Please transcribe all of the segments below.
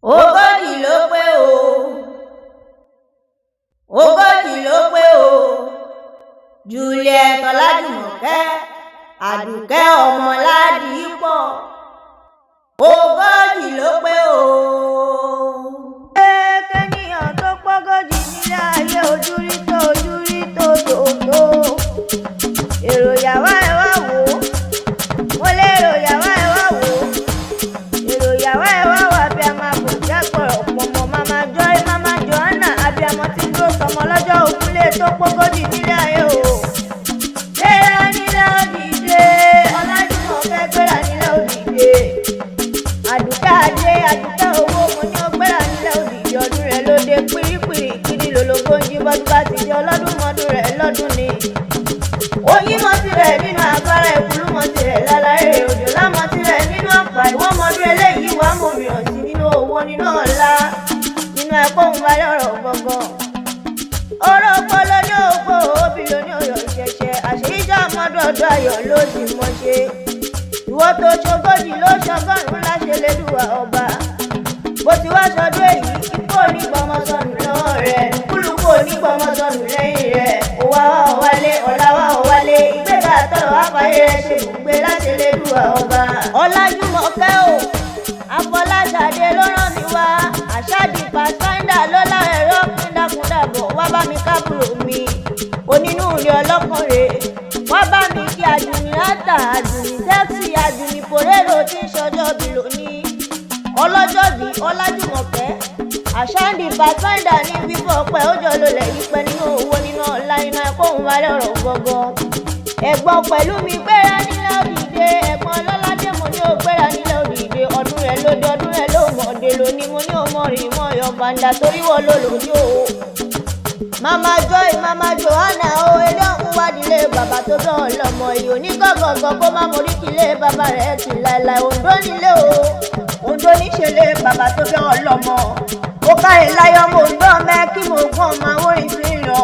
ogójì ló pé o, ogójì ló pé o. Juliet Olajumoke Aduke ọmọ Ládìípọ̀, ogójì ló pé o. Kéèyàn tó pọ́gọ́jì nílé ayé ojúrí tó tòótó. Èrò yàwá ẹ wá wò ó, mo lè èrò yàwá ẹ wá wò ó. Èrò yàwá ẹ wá wò abiyamọ àbòjá gbọ̀rọ̀ pọ̀mọ́ mama Joy mama Johanna abiyamọ tí dúró sọmọ lọ́jọ́ òkúlé tó pọ́gọ́jì nílé ayé o. Gbéra nílé òdìdé, Ọlájúmọ̀kẹ́ gbéra nílé òdìdé. Àdùkẹ́ adé Àdùkẹ́ owó mo ní ó gbéra nílé òdìdé, ọdún rẹ̀ ló dé pírípírí kíní lológbó ń jí bọ́dún bá ti di ọlọ́dún mọ́dún rẹ̀ lọ́dún ni. Oyin mọ́ tirẹ̀ nínú agbára ìkúlú mọ́ tirẹ̀ lálárẹ̀ òjò lámọ́ tirẹ̀ nínú ọ̀pá ìwọ́n mọ́dún eléyìí wà mọ́ mìíràn sí nínú owó nínú ọ̀la nínú ẹ̀kọ́ òun wálé ọ̀rọ̀ gbọ̀ngàn. Ọ̀rọ̀ ọpọlọ ní ògbó òbí ló ní ọ̀yọ́ ìṣẹ̀ṣẹ̀ àṣeyíjà mọ́dọ̀ọ́dọ̀ ayọ̀ ló sì mọ́ ṣe. Ìwọ tó ṣogójì ló ṣọgọ́rùn-ún láṣẹ lédùwà ọba. Bó ti wá sọdún èyí ikú onígbọmọ sọnù lọ́wọ́ rẹ̀ kúlùkù onígbọmọ sọnù lẹ́yìn rẹ̀. Òwà wà ó wálé ọ̀la wà ó wálé ìgbéga àtọ̀rọ̀ àfàyè rẹ̀ ṣe gbùgbé láṣẹ lédùwà ọba. Ọlájúmọ̀kẹ́ o Afọláṣadé ló rán mi wá àṣàdì pathfinder ló lára ẹ̀rọ píndàkúndàbọ̀ wá bá mi kábùrò mi onínúure ọlọ́kùnrin wá bá mi kí àdùnní látà àdùnní sẹ́ksì àdùnní pòrérò tí ń ṣọjọ́ bí lónìí ọlọ́jọ́bí Ọlájúmọ̀kẹ́ àṣàdì pathfinder ní fífọ́ ọpẹ́ ó jọ lólẹ̀ yípẹ́ nínú owó nínú ọ̀la iná ẹ̀kọ́ òun wálé ọ̀rọ̀ gbọ̀ngàn. Ẹ̀gbọ́n pẹ̀lú mi gbéra nílẹ̀ òdìdé ẹ̀gbọ́n lọ́ládé mo ní ó gbéra nílẹ̀ òdìdé ọdún rẹ̀ lóde ọdún rẹ̀ ló mọ̀ọ́dé lóní mo ní ọmọ rìn mọ́ ọ̀yọ́ bàǹdà torí wọ́n ló lò ní òwò. Mama Joy mama Johanna o ilé ọ̀hún wádìílé bàbá tó bẹ́ ọ̀ lọ́mọ yìí onígọ̀gọ̀gọ̀ kó má morí kílé bàbá rẹ̀ ti láìláì Ondo nílé o Ondo níṣẹ́lé bàbá tó bẹ́ ọ̀ lọ́mọ. Ó káyè láyọ̀ mo ń dán mẹ́ kí mo gbọ́n máa wórin sí lọ.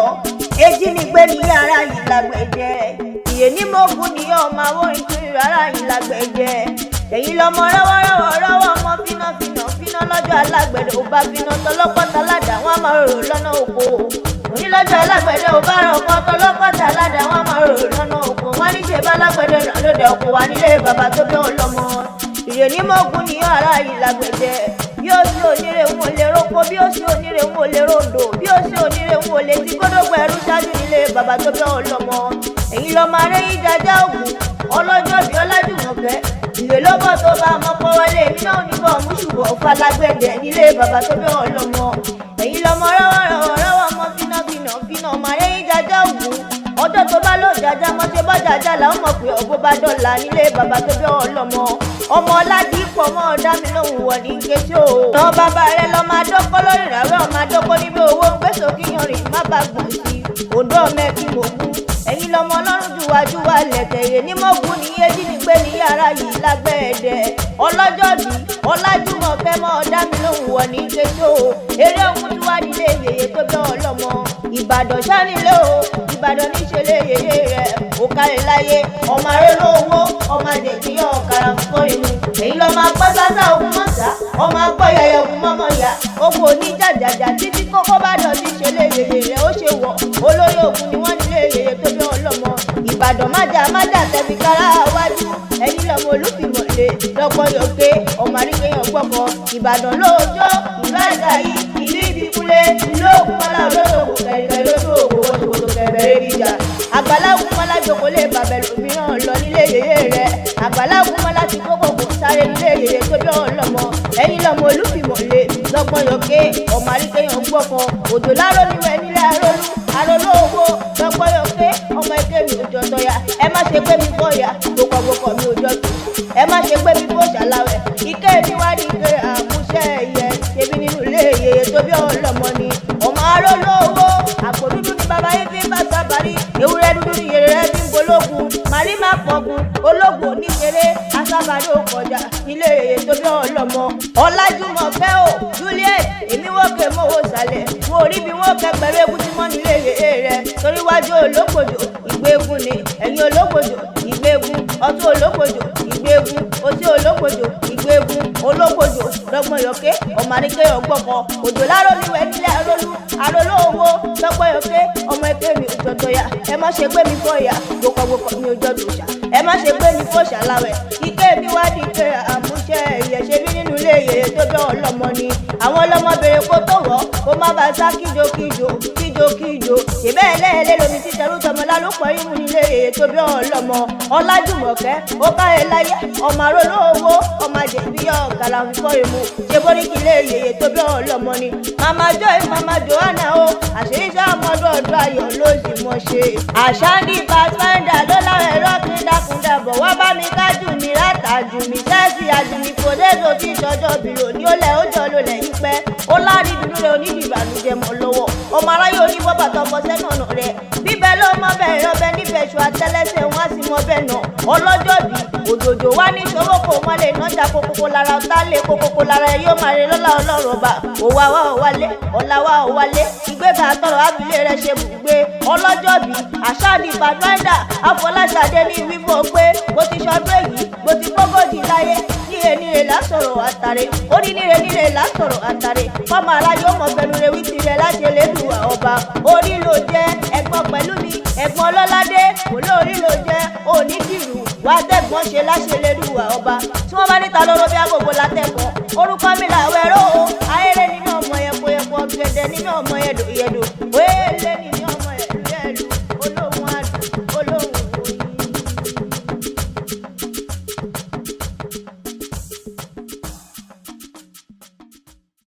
Èjì mi gbé ní yàrá yìí lágbẹ̀jẹ̀ ìyè ní mo gùn ní ọmọ àwòrán sí yàrá yìí lágbẹ̀jẹ̀. Èyí lọmọ rọ́wọ́ ọmọ fínà lọ́jọ́ alágbẹ̀dẹ ò bá fínà tọlọ́pọ̀tà ládà wọ́n máa rò lọ́nà oko. Òní lọ́jọ́ alágbẹ̀dẹ ò bá rọ̀ ọkọ tọlọ́pọ̀tà ládà wọ́n máa rò lọ́nà oko. Wọ́n ní ṣe bá alágbẹ̀dẹ náà lóde ọkọ wa nílé bàbá tó bẹ́ ọ̀ lọ́mọ. Ìyè ní mo gùn ní yàrá yìí lágbẹ̀jẹ̀ bí ó sì onírè ń wò lè roko bí ó sì onírè ń wò lè ròdò bí ó sì onírè ń wò lè tí kódógbò ẹrú ṣáájú nílé bàbá tó bẹ́ ọ̀ lọ́mọ. Èyí lọ máa rẹ́ yín jájá ògùn ọlọ́jọ́bí Ọlájúmọ̀kẹ́ ìwé lọ́bọ̀ tó bá ọmọ pọ́ wọlé nínú oníbọ̀ múṣùbọ̀ falágbẹ̀dẹ̀ nílé bàbá tó bẹ́ ọ̀ lọ́mọ. Èyí lọmọ rọ́wọ́ ọmọ fínà máa rẹ́ yín jájá ògùn ọjọ́ tó bá lọ jàjà mọ́ ṣe bá jàjà làwọn mọ̀ pé ọ̀bọ bá dọ̀là nílé bàbá tó bẹ́ ọ̀ lọ́mọ. Ọmọ Ládìípọ̀ mọ́ ọ̀dá mi lóhùn wọ̀ ní kéṣe o. Tọ́ bàbá rẹ lọ máa dọ́kọ́ lórí ìràwẹ́ ọmọ adọ́kọ́ níbi owó ń gbèsò kíyanrìn má bá gbọ̀n sí Ondo mẹ́kì mọ̀gún. Ẹ̀yin lọmọ ọlọ́run jùwájúwá lẹ̀tẹ̀yẹ ní mọ̀gún ní yéjì ní gbé ní yàrá yìí lágbẹ̀ẹ́dẹ̀. Ọlọ́jọ́bí Ọlájúmọ̀kẹ́ mọ́ ọ̀dá mi lóhùn wọ̀ ní kéṣe o. Eré ohun tí wàá nílé yèyé tó bẹ́ ọ lọ́mọ. Ìbàdàn ṣánilé o Ìbàdàn níṣẹ́lẹ̀ yèyé rẹ̀ ó kárí láyé ọmọ aré lówó ọmọ àjẹkíyàn ọ̀kàrà fún inú. Èyí lọ máa gbọ́ sásá ogun mọ́sá ọmọ agbọ́ yẹyẹ ogun mọ́mọ́ ya ogun oníjàjàjà títí kókó bá dọ̀ tí ṣẹlẹ̀ yèyé rẹ̀ ó ṣe wọ̀ olórí ogun ni wọ́n nílé yèyé tó bẹ́ ọlọ́mọ. Ìbàdàn májà tẹ̀bí kára wájú ẹni lọ́mọ olúfìmọ̀lé lọ́gbọ́n yòókè ọmọ àríkèyàn gbọ́kọ̀. Ìbàdàn lóòjọ́ ìlú àgbà yìí ìlú ìbíkúlé ìlú òkúmọ́lá olóògùn kẹ̀kẹ́ lójú òkú wọ́sowọ́sọ kẹ̀kẹ́ ìjà. Àgbàlá òkúmọ́lá jókòólé bàbẹ̀ lòmíràn lọ nílé yèyé rẹ̀. Àgbàlá òkúmọ́lá ti kókò kò sáré nílé yèyé tó bí ọlọ́mọ. Ẹ̀yin lọ́mọ olúfìmọ̀lé lọ́gbọ́n yòókè ọmọ àríkèyàn gbọ́kọ̀. Òjò láró níwẹ̀ nílé arólú owó lọ́gbọ́n yòókè ọmọ ẹgbẹ́ mi òjò tọ́ya. Ẹ má ṣe pé mi bọ́ya gbogbo mi òjò tó. Ẹ má ṣe pé mi bó ṣàlàwẹ̀ ike níwádìí ike àmúṣẹ ẹ̀yẹ ṣebí nínú ilé yèyé tó bí ọlọ́mọ ni. Ọmọ arólú owó àpò dúdú ni bàbá yìí fi ń bá sábàrí ewúrẹ́ dúdú ni yèrè rẹ̀ fi ń bológun màrí má fọ̀gùn ológun oníkéré asábàrí ò kọjá ilé yèyé tó bí ọlọ́mọ. Ọlájúmọ̀kẹ́ o Juliet èmi wọ́kè mọ́wọ́ sàlẹ̀ mo rí bí wọ́n kẹgbẹ̀rẹ́ egun tí wọ́n nílé yèyé rẹ̀ torí wájú olókojò ìgbégun ni ẹ̀yìn olókojò ìgbégun ọtún olókojò ìgbégun otí olókojò ìgbégun. gbégun ológbòjò lọ́gbọ̀n yọ̀ké ọmọ àríkẹ́ ọgbọ́kọ òjò láró níwẹ̀ nílẹ̀ arólú owó lọ́gbọ̀n yọ̀ké ọmọ èké mi òjòjò ya ẹ má ṣe gbé mi fọ́ ìyá gbogbo mi òjòjò ṣá ẹ má ṣe gbé mi fọ́ ṣàláwẹ̀ ike mi wá di ike àmúṣe ìyẹ̀ṣẹ́ bí nínú ilé ìyẹ̀yẹ̀ tó bẹ́ ọlọ́mọ ni àwọn ọlọ́mọ bèrè kó tó wọ́ kó má bàa sá kíjokíjo ṣèbẹ́ ẹlẹ́ẹ̀lẹ́ lomi ti tẹrú tọmọ lálùpọ̀ irun nílé ìyẹ̀yẹ̀ tó bẹ́ ọlọ́mọ Ọlájùmọ̀kẹ́ ó káyé láyé ọmọ aróló owó ọmọ àjẹbí ọ̀gàlà fífọ́ èmu ṣe boríkì ilé ìyẹ̀yẹ̀ tó bẹ́ ọlọ́mọ ni mama Joy mama Johanna o àṣeyíṣẹ́ ọmọdún ọdún ayọ̀ ló sì mọ̀ ṣe àṣàndì pathfinder ló láwọn ẹ̀rọ kí dákúndàbọ̀ wá bá mi kájú mi látàjù mi sẹ́ẹ̀sì àjùmí fòdézò tí ìṣọjọ́ bìrò ní ó lẹ̀ ó jọ ló lẹ̀ yín pẹ́ ó láàrin dúdú rẹ̀ onídìbànújẹ́ mọ́ lọ́wọ́ ọmọ aráyé oníbọ́bà tọkọ sẹ́nà ọ̀nà rẹ̀ bíbẹ̀ ló mọ bẹ́ẹ̀ rọ́bẹ níbẹ̀ ṣù àtẹ́lẹsẹ̀ wọn á sì mọ bẹ́ẹ̀ nà ọlọ́jọ́ bí òjòjò wá ní ìṣòro kò mọ́ lè nájà kókókó lára ọ̀tá lè kókókó lára ẹ̀ yóò máa rè lọ́la ọlọ́run ọba òwà wa ò wálé ọ̀la wa ò wálé ìgbéga àtọ̀rọ̀ ábílẹ̀ rẹ̀ ṣe bùgbé ọlọ́jọ́ bí àṣàdì pathfinder Afọláṣadé ní wíwọ́ pé bó ti ṣọdún èyí bó ti kógójì láyé níre lásọ̀rọ̀ àtàrẹ ó ní níre lásọ̀rọ̀ àtàrẹ fọmọ aráyé ó mọ bẹnu rẹ wí tirẹ̀ láti Elédùà ọba orí ló jẹ́ ẹ̀gbọ́n pẹ̀lú mi ẹ̀gbọ́n ọlọ́ládé kò lórí ló jẹ́ onídìrú wá tẹ̀gbọ́n ṣe láti Elédùà ọba tí wọ́n bá níta lóró bí agogo látẹ̀kọ́ orúkọ mi làwẹ̀rọ o ayẹrẹ nínú ọmọ yẹn kó yẹ kó ọ̀gẹ̀dẹ̀ nínú ọmọ yẹn dòyẹdò